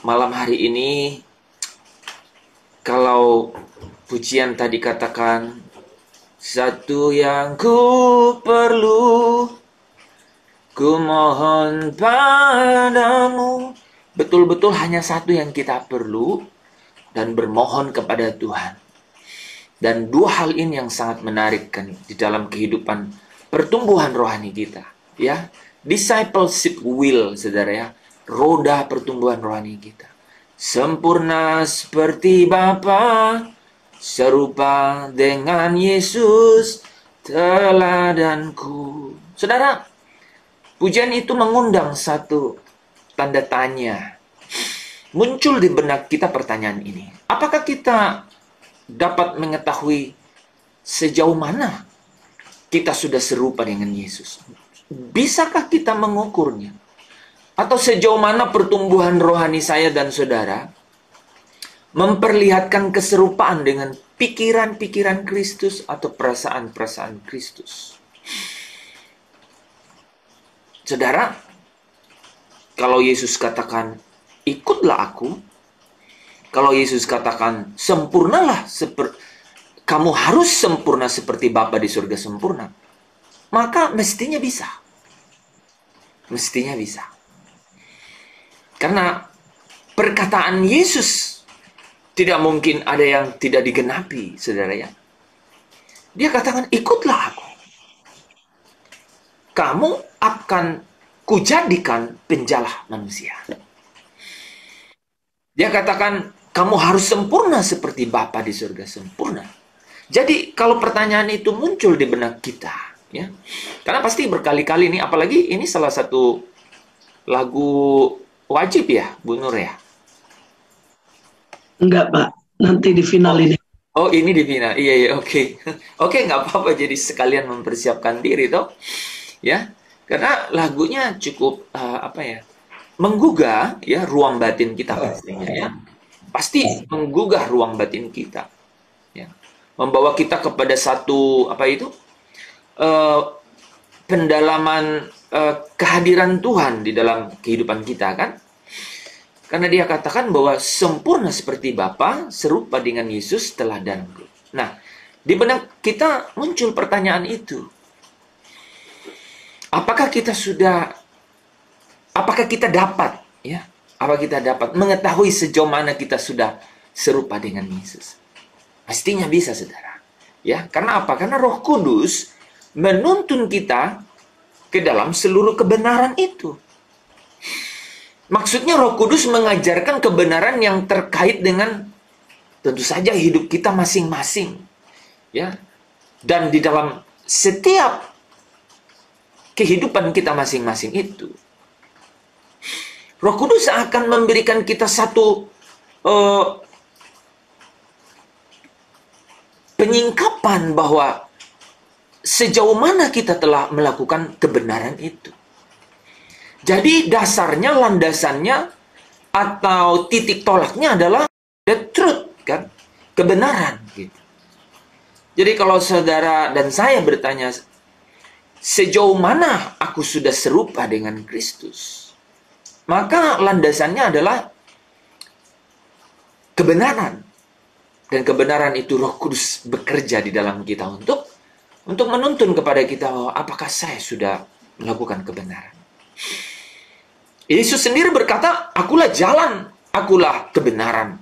malam hari ini, kalau pujian tadi katakan, satu yang ku perlu, ku mohon padamu. Betul-betul hanya satu yang kita perlu dan bermohon kepada Tuhan. Dan dua hal ini yang sangat menarik kan di dalam kehidupan pertumbuhan rohani kita, ya. Discipleship will, saudara ya. Roda pertumbuhan rohani kita. Sempurna seperti Bapa, serupa dengan Yesus, teladanku. Saudara, pujian itu mengundang satu tanda tanya. Muncul di benak kita pertanyaan ini. Apakah kita dapat mengetahui sejauh mana kita sudah serupa dengan Yesus? Bisakah kita mengukurnya? Atau sejauh mana pertumbuhan rohani saya dan saudara memperlihatkan keserupaan dengan pikiran-pikiran Kristus atau perasaan-perasaan Kristus? Saudara, kalau Yesus katakan, ikutlah aku. Kalau Yesus katakan, sempurnalah, kamu harus sempurna seperti Bapa di surga sempurna. Maka mestinya bisa. Mestinya bisa. Karena perkataan Yesus tidak mungkin ada yang tidak digenapi, saudara ya. Dia katakan, ikutlah aku. Kamu akan kujadikan penjala manusia. Dia katakan, kamu harus sempurna seperti Bapa di surga sempurna. Jadi kalau pertanyaan itu muncul di benak kita, ya, karena pasti berkali-kali ini, apalagi ini salah satu lagu wajib ya, Bu Nur ya? Enggak, Pak. Nanti di final ini. Oh, ini di final. Iya, oke. Oke, nggak apa-apa. Jadi sekalian mempersiapkan diri, toh. Ya, karena lagunya cukup, menggugah ya ruang batin kita pastinya ya. Pasti menggugah ruang batin kita. Ya. Membawa kita kepada satu, pendalaman kehadiran Tuhan di dalam kehidupan kita kan. Karena dia katakan bahwa sempurna seperti Bapa, serupa dengan Yesus teladanku. Nah, di benak kita muncul pertanyaan itu. Apakah kita dapat, ya? Apa kita dapat mengetahui sejauh mana kita sudah serupa dengan Yesus? Pastinya bisa, saudara. Ya, karena apa? Karena Roh Kudus menuntun kita ke dalam seluruh kebenaran itu. Maksudnya Roh Kudus mengajarkan kebenaran yang terkait dengan tentu saja hidup kita masing-masing. Ya. Dan di dalam setiap kehidupan kita masing-masing itu, Roh Kudus akan memberikan kita satu penyingkapan bahwa sejauh mana kita telah melakukan kebenaran itu. Jadi dasarnya, landasannya, atau titik tolaknya adalah the truth, kan? Kebenaran. Gitu. Jadi kalau saudara dan saya bertanya, sejauh mana aku sudah serupa dengan Kristus? Maka landasannya adalah kebenaran. Dan kebenaran itu Roh Kudus bekerja di dalam kita untuk menuntun kepada kita bahwa apakah saya sudah melakukan kebenaran. Yesus sendiri berkata, akulah jalan, akulah kebenaran.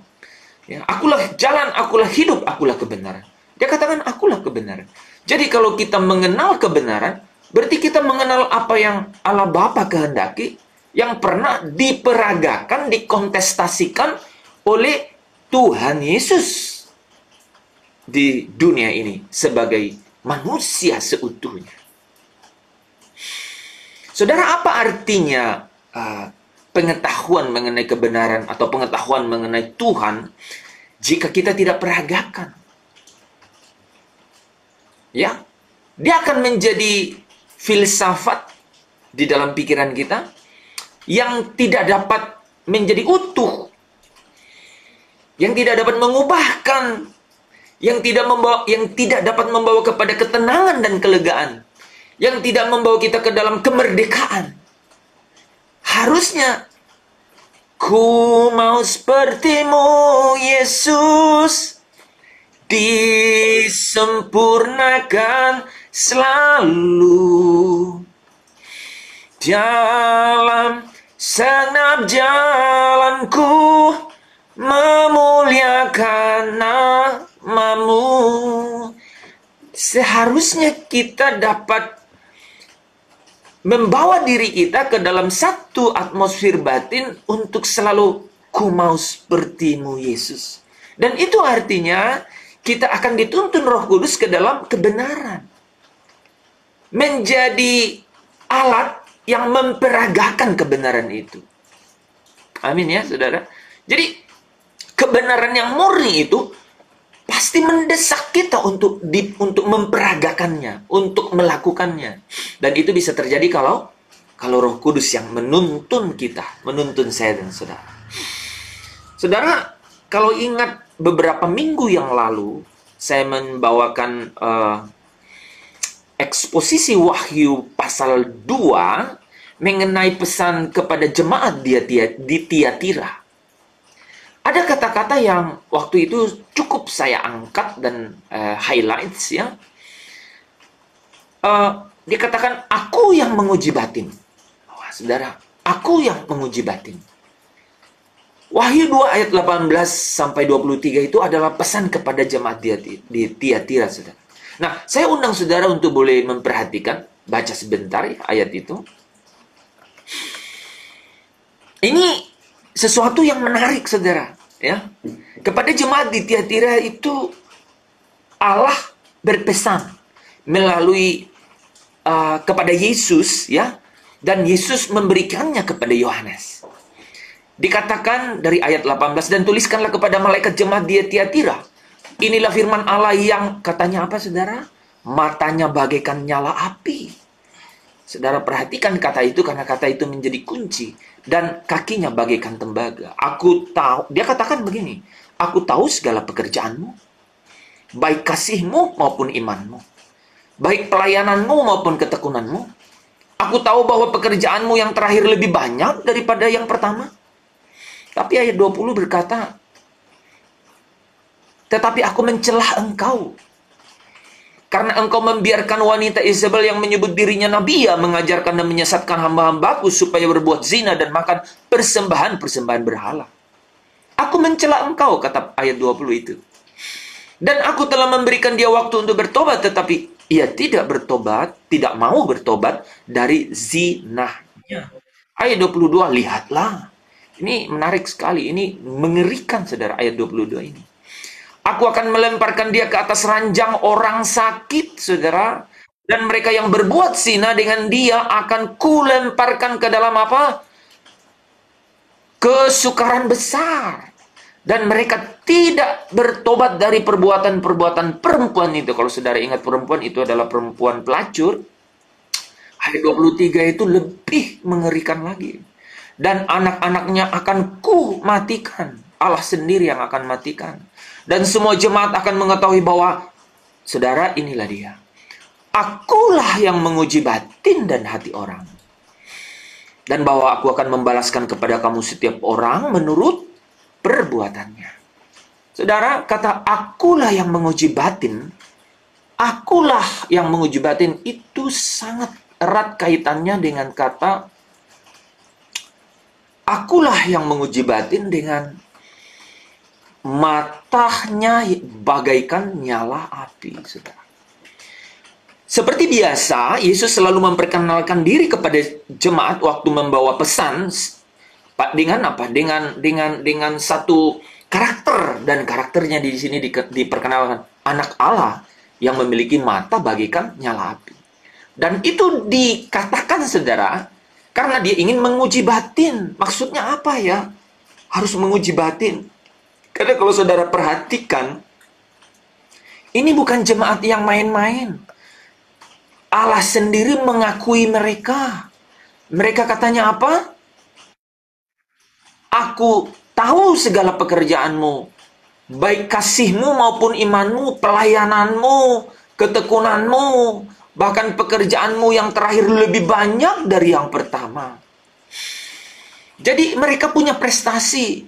Ya, akulah jalan, akulah hidup, akulah kebenaran. Dia katakan, akulah kebenaran. Jadi kalau kita mengenal kebenaran, berarti kita mengenal apa yang Allah Bapa kehendaki, yang pernah diperagakan, dikontestasikan oleh Tuhan Yesus di dunia ini sebagai manusia seutuhnya. Saudara, apa artinya pengetahuan mengenai kebenaran atau pengetahuan mengenai Tuhan jika kita tidak peragakan? Ya, dia akan menjadi filsafat di dalam pikiran kita yang tidak dapat menjadi utuh, yang tidak dapat mengubahkan, yang tidak dapat membawa kepada ketenangan dan kelegaan, yang tidak membawa kita ke dalam kemerdekaan. Harusnya Ku mau sepertimu, Yesus, disempurnakan selalu dalam segenap jalanku, memuliakan namamu. Seharusnya kita dapat membawa diri kita ke dalam satu atmosfer batin untuk selalu ku mau sepertimu, Yesus. Dan itu artinya kita akan dituntun Roh Kudus ke dalam kebenaran. Menjadi alat yang memperagakan kebenaran itu. Amin ya, saudara. Jadi, kebenaran yang murni itu pasti mendesak kita untuk memperagakannya, untuk melakukannya. Dan itu bisa terjadi kalau Roh Kudus yang menuntun kita, menuntun saya dan saudara. Saudara, kalau ingat beberapa minggu yang lalu, saya membawakan eksposisi Wahyu pasal 2 mengenai pesan kepada jemaat di Tiatira. Ada kata-kata yang waktu itu cukup saya angkat dan highlights ya. Dikatakan, aku yang menguji batin. Wah, saudara, aku yang menguji batin. Wahyu 2 ayat 18 sampai 23 itu adalah pesan kepada jemaat di Tiatira, saudara. Nah, saya undang saudara untuk boleh memperhatikan, baca sebentar ya ayat itu. Ini sesuatu yang menarik, saudara, ya. Kepada jemaat di Tiatira itu Allah berpesan melalui kepada Yesus, ya, dan Yesus memberikannya kepada Yohanes. Dikatakan dari ayat 18, dan tuliskanlah kepada malaikat jemaat di Tiatira, inilah firman Allah yang katanya apa, saudara? Matanya bagaikan nyala api. Saudara perhatikan kata itu karena kata itu menjadi kunci. Dan kakinya bagaikan tembaga. Aku tahu, dia katakan begini, aku tahu segala pekerjaanmu, baik kasihmu maupun imanmu, baik pelayananmu maupun ketekunanmu. Aku tahu bahwa pekerjaanmu yang terakhir lebih banyak daripada yang pertama. Tapi ayat 20 berkata, tetapi aku mencelah engkau, karena engkau membiarkan wanita Isabel yang menyebut dirinya nabiya mengajarkan dan menyesatkan hamba-hambaku supaya berbuat zina dan makan persembahan-persembahan berhala. Aku mencela engkau, kata ayat 20 itu. Dan aku telah memberikan dia waktu untuk bertobat, tetapi ia tidak bertobat, tidak mau bertobat dari zinahnya. Ayat 22, lihatlah. Ini menarik sekali, ini mengerikan, saudara, ayat 22 ini. Aku akan melemparkan dia ke atas ranjang orang sakit, saudara. Dan mereka yang berbuat zina dengan dia akan kulemparkan ke dalam apa? Kesukaran besar. Dan mereka tidak bertobat dari perbuatan-perbuatan perempuan itu. Kalau saudara ingat, perempuan itu adalah perempuan pelacur. Ayat 23 itu lebih mengerikan lagi. Dan anak-anaknya akan ku matikan. Allah sendiri yang akan matikan. Dan semua jemaat akan mengetahui bahwa, saudara, inilah dia. Akulah yang menguji batin dan hati orang. Dan bahwa aku akan membalaskan kepada kamu setiap orang menurut perbuatannya. Saudara, kata akulah yang menguji batin, akulah yang menguji batin itu sangat erat kaitannya dengan kata akulah yang menguji batin dengan matanya bagaikan nyala api, saudara. Seperti biasa, Yesus selalu memperkenalkan diri kepada jemaat waktu membawa pesan dengan apa? Dengan satu karakter, dan karakternya di sini diperkenalkan anak Allah yang memiliki mata bagaikan nyala api. Dan itu dikatakan, saudara, karena dia ingin menguji batin. Maksudnya apa ya? Harus menguji batin. Karena kalau saudara perhatikan, ini bukan jemaat yang main-main. Allah sendiri mengakui mereka. Mereka katanya apa? Aku tahu segala pekerjaanmu, baik kasihmu maupun imanmu, pelayananmu, ketekunanmu, bahkan pekerjaanmu yang terakhir lebih banyak dari yang pertama. Jadi mereka punya prestasi.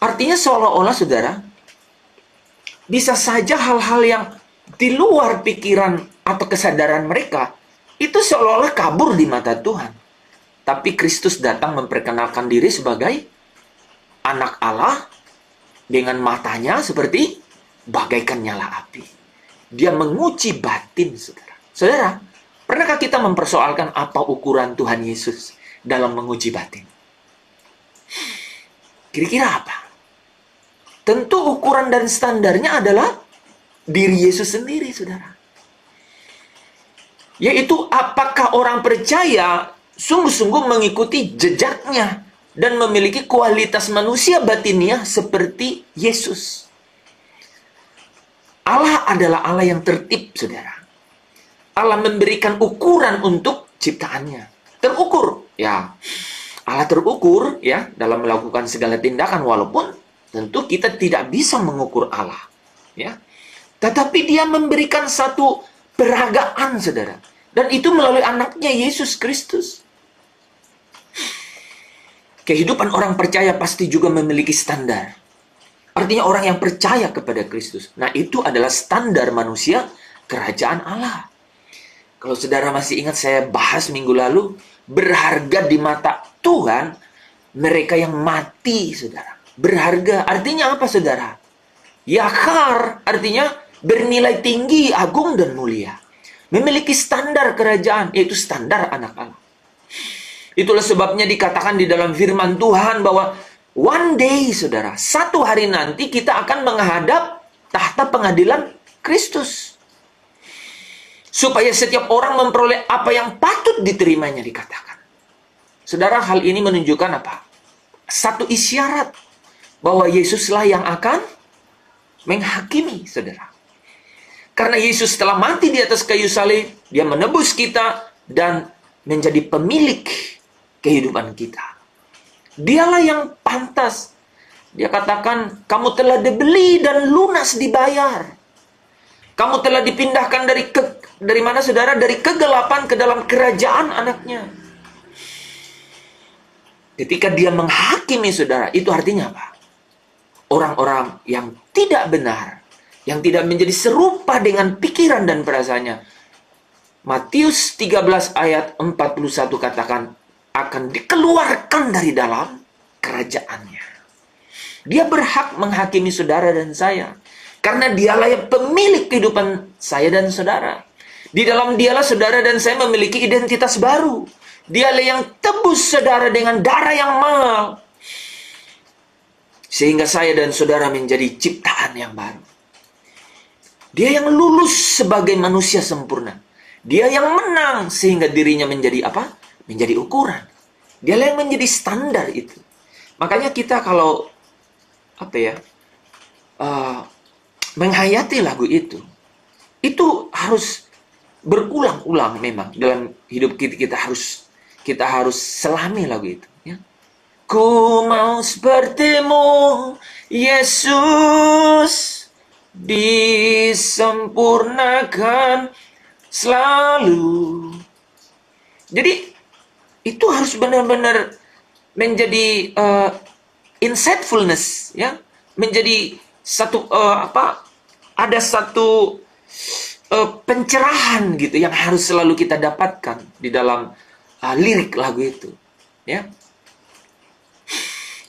Artinya seolah-olah saudara, bisa saja hal-hal yang di luar pikiran atau kesadaran mereka, itu seolah-olah kabur di mata Tuhan. Tapi Kristus datang memperkenalkan diri sebagai anak Allah dengan matanya seperti bagaikan nyala api. Dia menguji batin, saudara. Saudara, pernahkah kita mempersoalkan apa ukuran Tuhan Yesus dalam menguji batin? Kira-kira apa? Tentu ukuran dan standarnya adalah diri Yesus sendiri, saudara. Yaitu apakah orang percaya sungguh-sungguh mengikuti jejaknya dan memiliki kualitas manusia batiniah seperti Yesus. Allah adalah Allah yang tertib, saudara. Allah memberikan ukuran untuk ciptaannya. Terukur, ya. Allah terukur, ya, dalam melakukan segala tindakan, walaupun tentu kita tidak bisa mengukur Allah, ya. Tetapi Dia memberikan satu peragaan, saudara. Dan itu melalui anaknya Yesus Kristus. Kehidupan orang percaya pasti juga memiliki standar. Artinya orang yang percaya kepada Kristus. Nah, itu adalah standar manusia kerajaan Allah. Kalau saudara masih ingat saya bahas minggu lalu, berharga di mata Tuhan mereka yang mati, saudara. Berharga artinya apa, saudara? Yakar artinya bernilai tinggi, agung dan mulia. Memiliki standar kerajaan, yaitu standar anak Allah. Itulah sebabnya dikatakan di dalam firman Tuhan bahwa one day, saudara, satu hari nanti kita akan menghadap tahta pengadilan Kristus. Supaya setiap orang memperoleh apa yang patut diterimanya, dikatakan. Saudara, hal ini menunjukkan apa? Satu isyarat bahwa Yesuslah yang akan menghakimi, saudara. Karena Yesus telah mati di atas kayu salib, Dia menebus kita dan menjadi pemilik kehidupan kita. Dialah yang pantas. Dia katakan, kamu telah dibeli dan lunas dibayar. Kamu telah dipindahkan dari mana, saudara? Dari kegelapan ke dalam kerajaan anaknya. Ketika Dia menghakimi, saudara, itu artinya apa? Orang-orang yang tidak benar, yang tidak menjadi serupa dengan pikiran dan perasaannya. Matius 13 ayat 41 katakan, akan dikeluarkan dari dalam kerajaannya. Dia berhak menghakimi saudara dan saya. Karena Dialah yang pemilik kehidupan saya dan saudara. Di dalam Dialah saudara dan saya memiliki identitas baru. Dialah yang tebus saudara dengan darah yang mahal. Sehingga saya dan saudara menjadi ciptaan yang baru. Dia yang lulus sebagai manusia sempurna. Dia yang menang sehingga dirinya menjadi apa? Menjadi ukuran. Dialah yang menjadi standar itu. Makanya kita kalau menghayati lagu itu harus berulang-ulang memang dalam hidup kita harus selami lagu itu, ya. Ku mau sepertimu Yesus, disempurnakan selalu. Jadi itu harus benar-benar menjadi insightfulness, ya, menjadi satu ada satu pencerahan gitu yang harus selalu kita dapatkan di dalam lirik lagu itu, ya.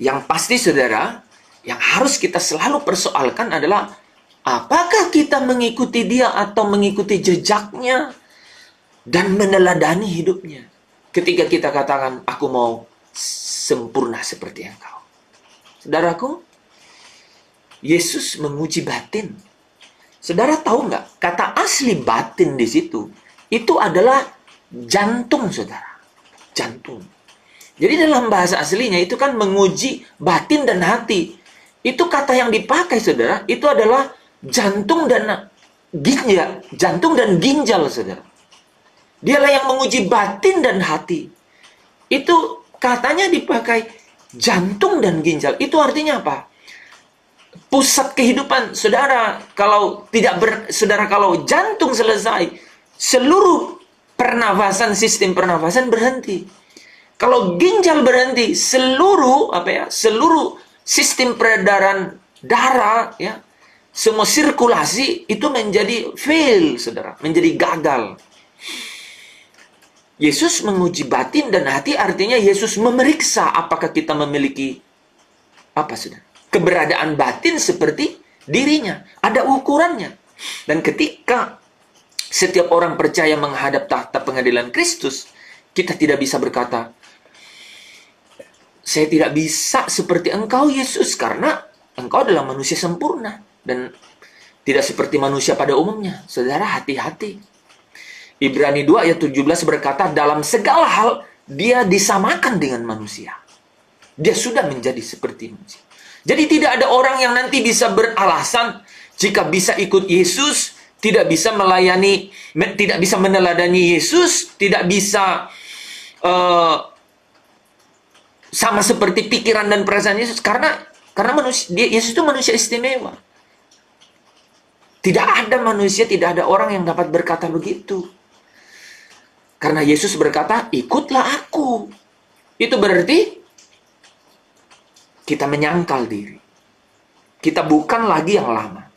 Yang pasti, saudara, yang harus kita selalu persoalkan adalah apakah kita mengikuti Dia atau mengikuti jejaknya dan meneladani hidupnya. Ketika kita katakan, aku mau sempurna seperti Engkau. Saudaraku, Yesus menguji batin. Saudara tahu nggak? Kata asli batin di situ, itu adalah jantung, saudara. Jantung. Jadi dalam bahasa aslinya itu kan menguji batin dan hati. Itu kata yang dipakai, saudara, itu adalah jantung dan ginjal. Jantung dan ginjal, saudara. Dialah yang menguji batin dan hati. Itu katanya dipakai jantung dan ginjal. Itu artinya apa? Pusat kehidupan saudara. Kalau jantung selesai, seluruh pernafasan, sistem pernafasan berhenti. Kalau ginjal berhenti, seluruh seluruh sistem peredaran darah, ya, semua sirkulasi itu menjadi fail, saudara, menjadi gagal. Yesus menguji batin dan hati, artinya Yesus memeriksa apakah kita memiliki saudara, keberadaan batin seperti dirinya. Ada ukurannya. Dan ketika setiap orang percaya menghadap tahta pengadilan Kristus, kita tidak bisa berkata, saya tidak bisa seperti engkau Yesus, karena engkau adalah manusia sempurna dan tidak seperti manusia pada umumnya. Saudara, hati-hati. Ibrani 2 ayat 17 berkata, dalam segala hal dia disamakan dengan manusia. Dia sudah menjadi seperti manusia. Jadi tidak ada orang yang nanti bisa beralasan jika bisa ikut Yesus, tidak bisa melayani, tidak bisa meneladani Yesus, tidak bisa sama seperti pikiran dan perasaan Yesus, karena Yesus itu manusia istimewa. Tidak ada manusia, tidak ada orang yang dapat berkata begitu. Karena Yesus berkata, ikutlah aku. Itu berarti kita menyangkal diri. Kita bukan lagi yang lama.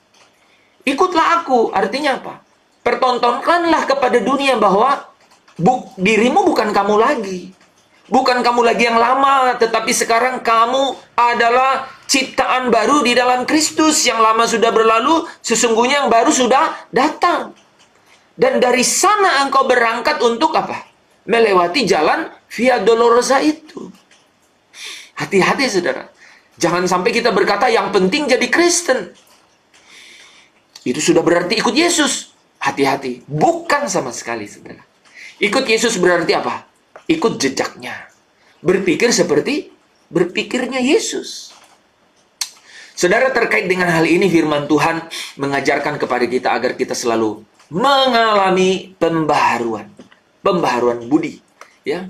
Ikutlah aku, artinya apa? Pertontonkanlah kepada dunia bahwa dirimu bukan kamu lagi. Bukan kamu lagi yang lama, tetapi sekarang kamu adalah ciptaan baru di dalam Kristus. Yang lama sudah berlalu, sesungguhnya yang baru sudah datang. Dan dari sana engkau berangkat untuk apa? Melewati jalan Via Dolorosa itu. Hati-hati, saudara. Jangan sampai kita berkata yang penting jadi Kristen. Itu sudah berarti ikut Yesus. Hati-hati. Bukan sama sekali, saudara. Ikut Yesus berarti apa? Ikut jejaknya. Berpikir seperti berpikirnya Yesus. Saudara, terkait dengan hal ini firman Tuhan mengajarkan kepada kita agar kita selalu mengalami pembaharuan budi, ya.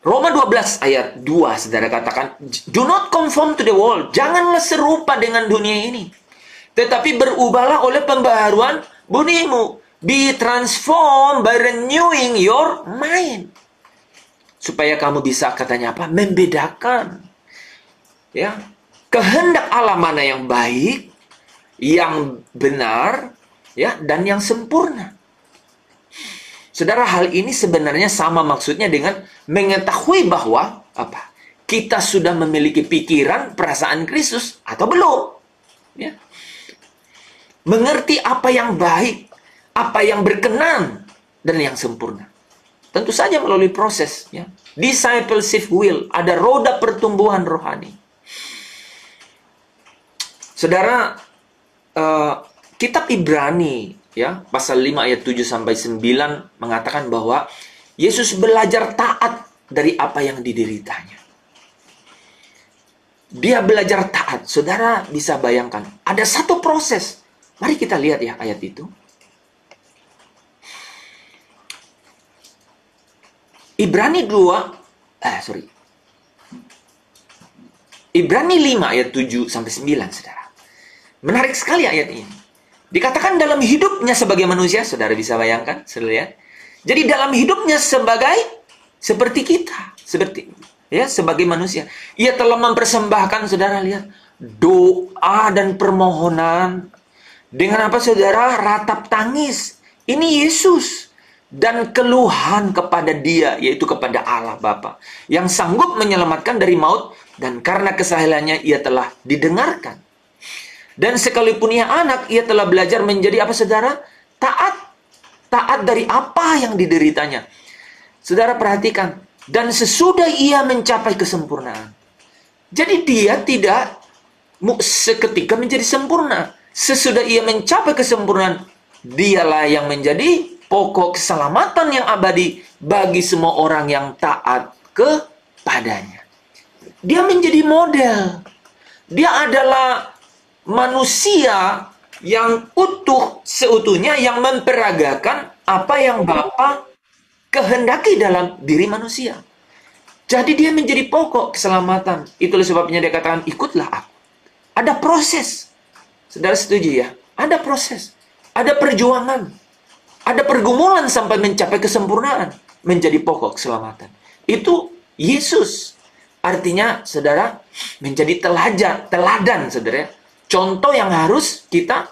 Roma 12 ayat 2, saudara, katakan, do not conform to the world. Janganlah serupa dengan dunia ini, tetapi berubahlah oleh pembaharuan budimu. Be transformed by renewing your mind. Supaya kamu bisa, katanya apa? Membedakan, ya, kehendak Allah mana yang baik, yang benar, ya, dan yang sempurna. Saudara, hal ini sebenarnya sama maksudnya dengan mengetahui bahwa apa? Kita sudah memiliki pikiran, perasaan Kristus atau belum, ya. Mengerti apa yang baik, apa yang berkenan, dan yang sempurna. Tentu saja melalui proses, ya. Discipleship will, ada roda pertumbuhan rohani. Saudara, kitab Ibrani, ya, pasal 5 ayat 7 sampai 9 mengatakan bahwa Yesus belajar taat dari apa yang dideritanya. Dia belajar taat. Saudara bisa bayangkan, ada satu proses. Mari kita lihat, ya, ayat itu. Ibrani 5 ayat 7 sampai 9, saudara. Menarik sekali ayat ini. Dikatakan dalam hidupnya sebagai manusia, saudara bisa bayangkan, saudara lihat. Jadi dalam hidupnya seperti kita, sebagai manusia, ia telah mempersembahkan, saudara lihat, doa dan permohonan dengan apa, saudara? Ratap tangis. Ini Yesus, dan keluhan kepada Dia, yaitu kepada Allah Bapa yang sanggup menyelamatkan dari maut, dan karena kesahilannya ia telah didengarkan. Dan sekalipun ia anak, ia telah belajar menjadi apa, saudara? Taat dari apa yang dideritanya. Saudara perhatikan. Dan sesudah ia mencapai kesempurnaan. Jadi dia tidak seketika menjadi sempurna. Sesudah ia mencapai kesempurnaan, dialah yang menjadi pokok keselamatan yang abadi bagi semua orang yang taat kepadanya. Dia menjadi model. Dia adalah manusia yang utuh seutuhnya, yang memperagakan apa yang Bapa kehendaki dalam diri manusia. Jadi dia menjadi pokok keselamatan. Itulah sebabnya dia katakan, ikutlah aku. Ada proses. Saudara setuju, ya? Ada proses. Ada perjuangan. Ada pergumulan sampai mencapai kesempurnaan. menjadi pokok keselamatan. Itu Yesus. Artinya, saudara, menjadi teladan, saudara. Contoh yang harus kita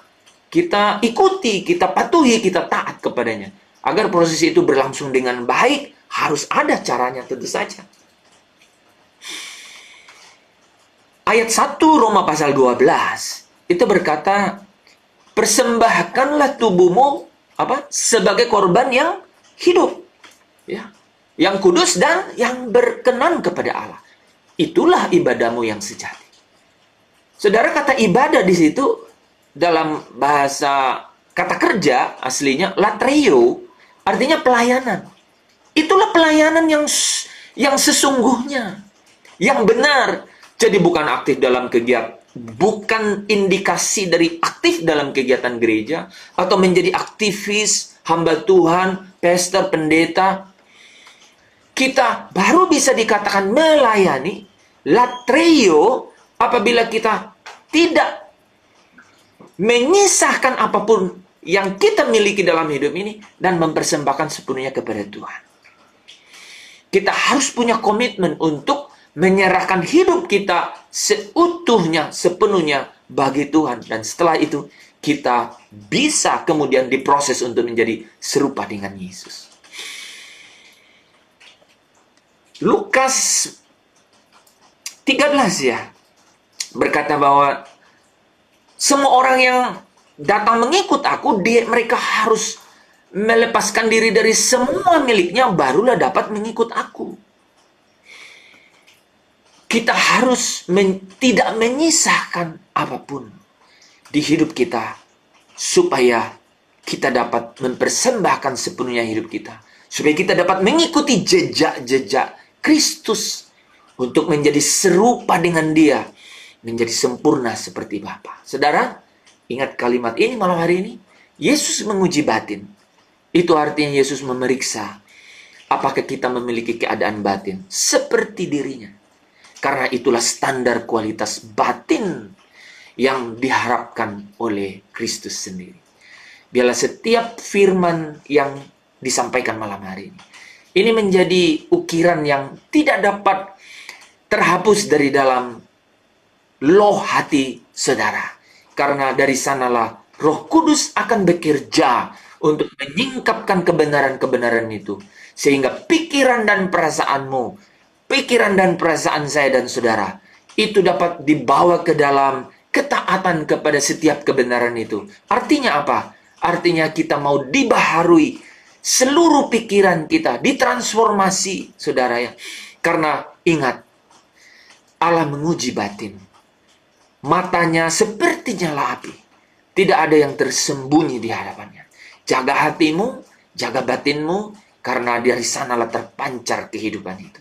ikuti, kita patuhi, kita taat kepadanya. Agar proses itu berlangsung dengan baik, harus ada caranya tentu saja. Ayat 1 Roma pasal 12 itu berkata, persembahkanlah tubuhmu sebagai korban yang hidup, ya, yang kudus dan yang berkenan kepada Allah. Itulah ibadahmu yang sejati. Saudara, kata ibadah di situ dalam bahasa kata kerja aslinya latreo, artinya pelayanan. Itulah pelayanan yang sesungguhnya, yang benar. Jadi bukan aktif dalam kegiatan, bukan indikasi dari aktif dalam kegiatan gereja, atau menjadi aktivis, hamba Tuhan, pastor, pendeta. Kita baru bisa dikatakan melayani, latreo, apabila kita tidak menyisahkan apapun yang kita miliki dalam hidup ini dan mempersembahkan sepenuhnya kepada Tuhan. Kita harus punya komitmen untuk menyerahkan hidup kita seutuhnya, sepenuhnya bagi Tuhan. Dan setelah itu, kita bisa kemudian diproses untuk menjadi serupa dengan Yesus. Lukas 13 ya, berkata bahwa semua orang yang datang mengikut aku, mereka harus melepaskan diri dari semua miliknya, barulah dapat mengikut aku. Kita harus tidak menyisahkan apapun di hidup kita, supaya kita dapat mempersembahkan sepenuhnya hidup kita, supaya kita dapat mengikuti jejak-jejak Kristus untuk menjadi serupa dengan Dia, menjadi sempurna seperti Bapa. Saudara, ingat kalimat ini malam hari ini. Yesus menguji batin. Itu artinya Yesus memeriksa apakah kita memiliki keadaan batin seperti dirinya. Karena itulah standar kualitas batin yang diharapkan oleh Kristus sendiri. Biarlah setiap firman yang disampaikan malam hari ini menjadi ukiran yang tidak dapat terhapus dari dalam loh hati saudara. Karena dari sanalah Roh Kudus akan bekerja untuk menyingkapkan kebenaran-kebenaran itu. Sehingga pikiran dan perasaanmu, pikiran dan perasaan saya dan saudara, itu dapat dibawa ke dalam ketaatan kepada setiap kebenaran itu. Artinya apa? Artinya kita mau dibaharui seluruh pikiran kita, ditransformasi, saudara ya. Karena ingat, Allah menguji batin. Matanya seperti nyala api. Tidak ada yang tersembunyi di hadapannya. Jaga hatimu, jaga batinmu, karena dari sanalah terpancar kehidupan itu.